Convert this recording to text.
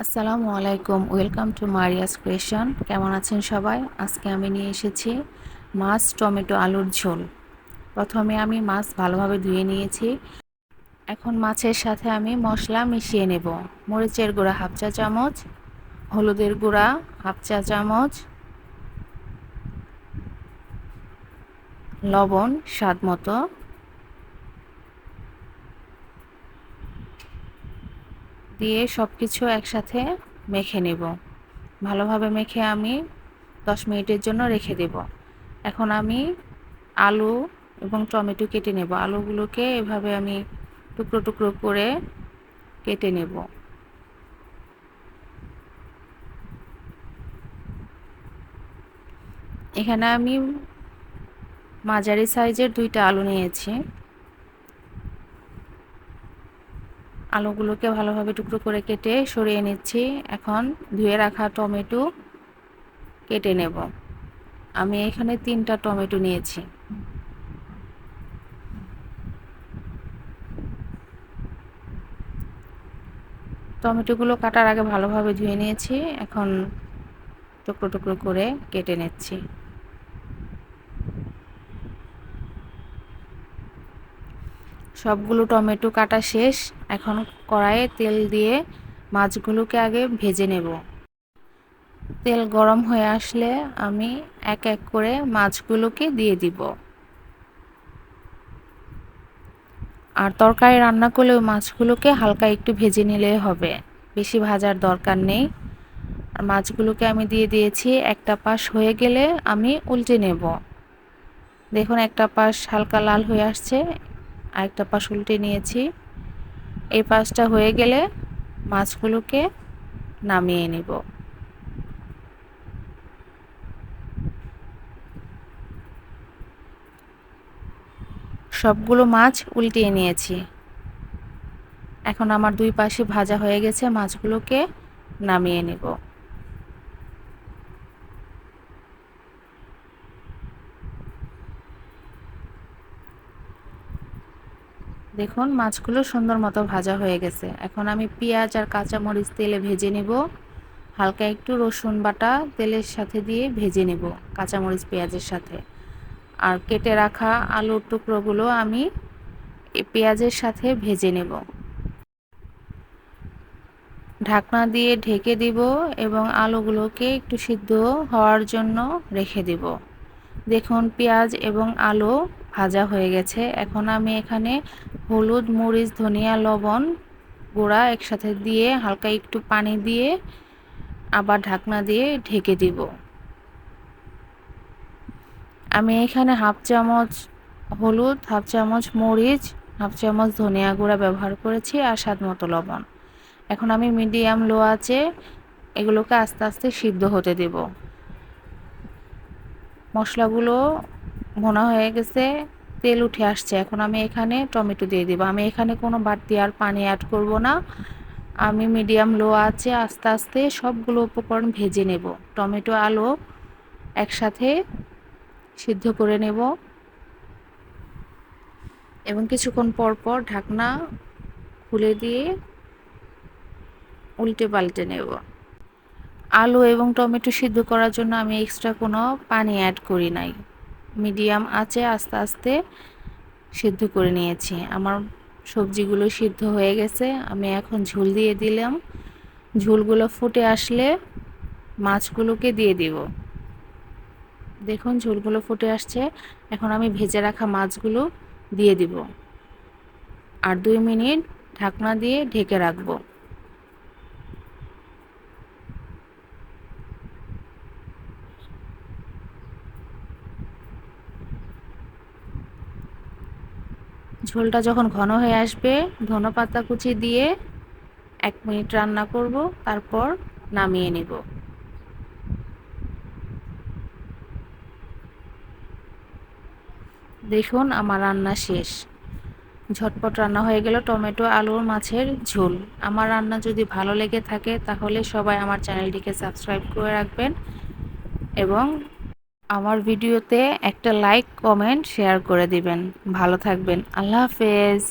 আসসালামু আলাইকুম, welcome to Maria's creation. কেমন আছেন সবাই? আজকে আমি নিয়ে এসেছি মাছ, টমেটো, আলুর ঝোল। প্রথমে আমি মাছ ভালোভাবে ধুয়ে নিয়েছি। এখন মাছের সাথে আমি মশলা মিশিয়ে নেব। মরিচের গুঁড়া হাফ চা চামচ, হলুদের গুঁড়া হাফ চা চামচ, লবণ স্বাদ মতো, দিয়ে সব কিছু একসাথে মেখে নেব। ভালোভাবে মেখে আমি 10 মিনিটের জন্য রেখে দেব। এখন আমি আলু এবং টমেটো কেটে নেব। আলুগুলোকে এভাবে আমি টুকরো টুকরো করে কেটে নেব। এখানে আমি মাঝারি সাইজের 2টা আলু নিয়েছি। আলুগুলোকে ভালোভাবে টুকরো করে কেটে সরিয়ে নিচ্ছি। এখন ধুয়ে রাখা টমেটো কেটে নেব। আমি এখানে 3টা টমেটো নিয়েছি। টমেটোগুলো কাটার আগে ভালোভাবে ধুয়ে নিয়েছি। এখন টুকরো টুকরো করে কেটে নিচ্ছি। সবগুলো টমেটো কাটা শেষ। এখন কড়াইয়ে তেল দিয়ে মাছগুলোকে আগে ভেজে নেব। তেল গরম হয়ে আসলে আমি এক এক করে মাছগুলোকে দিয়ে দিব। আর তরকারি রান্না করলে ওই মাছগুলোকে হালকা একটু ভেজে নিলে হবে, বেশি ভাজার দরকার নেই। আর মাছগুলোকে আমি দিয়ে দিয়েছি। একটা পাশ হয়ে গেলে আমি উল্টে নেব। দেখুন একটা পাশ হালকা লাল হয়ে আসছে, আরেকটা পাশ উল্টে নিয়েছি। এই পাশটা হয়ে গেলে মাছগুলোকে নামিয়ে নেব। সবগুলো মাছ উল্টিয়ে নিয়েছি। এখন আমার দুই পাশে ভাজা হয়ে গেছে, মাছগুলোকে নামিয়ে নেব। দেখুন মাছগুলো সুন্দর মতো ভাজা হয়ে গেছে। এখন আমি পেঁয়াজ আর কাঁচামরিচ তেলে ভেজে নেব। হালকা একটু রসুন বাটা তেলের সাথে দিয়ে ভেজে নেব, কাঁচামরিচ পেঁয়াজের সাথে। আর কেটে রাখা আলুর টুকরোগুলো আমি এই পেঁয়াজের সাথে ভেজে নেব। ঢাকনা দিয়ে ঢেকে দিব এবং আলুগুলোকে একটু সিদ্ধ হওয়ার জন্য রেখে দিব। দেখুন পেঁয়াজ এবং আলু ভাজা হয়ে গেছে। এখন আমি এখানে হলুদ, মরিচ, ধনিয়া, লবণ গুঁড়া একসাথে দিয়ে হালকা একটু পানি দিয়ে আবার ঢাকনা দিয়ে ঢেকে দিব। আমি এখানে হাফ চামচ হলুদ, হাফ চামচ মরিচ, হাফ চামচ ধনিয়া গুঁড়া ব্যবহার করেছি আর স্বাদ মতো লবণ। এখন আমি মিডিয়াম লো আঁচে এগুলোকে আস্তে আস্তে সিদ্ধ হতে দেব। মশলাগুলো ভুনা হয়ে গেছে, তেল উঠে আসছে। এখন আমি এখানে টমেটো দিয়ে দেব। আমি এখানে কোনো বাড়তি আর পানি অ্যাড করব না। আমি মিডিয়াম লো আঁচে আস্তে আস্তে সবগুলো উপকরণ ভেজে নেব। টমেটো আলু একসাথে সিদ্ধ করে নেব এবং কিছুক্ষণ পর পর ঢাকনা খুলে দিয়ে উল্টে পাল্টে নেব। আলু এবং টমেটো সিদ্ধ করার জন্য আমি এক্সট্রা কোনো পানি অ্যাড করি নাই। মিডিয়াম আঁচে আস্তে আস্তে সিদ্ধ করে নিয়েছি। আমার সবজিগুলো সিদ্ধ হয়ে গেছে। আমি এখন ঝোল দিয়ে দিলাম। ঝোলগুলো ফুটে আসলে মাছগুলোকে দিয়ে দিব। দেখুন ঝোলগুলো ফুটে আসছে। এখন আমি ভেজে রাখা মাছগুলো দিয়ে দিব আর 2 মিনিট ঢাকনা দিয়ে ঢেকে রাখবো। ঝোলটা যখন ঘন হয়ে আসবে ধনেপাতা কুচি দিয়ে 1 মিনিট রান্না করব, তারপর নামিয়ে নেব। দেখুন আমার রান্না শেষ। ঝটপট রান্না হয়ে গেল টমেটো আলুর মাছের ঝোল। আমার রান্না যদি ভালো লেগে থাকে তাহলে সবাই আমার চ্যানেলটিকে সাবস্ক্রাইব করে রাখবেন এবং আমার ভিডিওতে একটা লাইক, কমেন্ট, শেয়ার করে দিবেন। ভালো থাকবেন। আল্লাহ হাফেজ।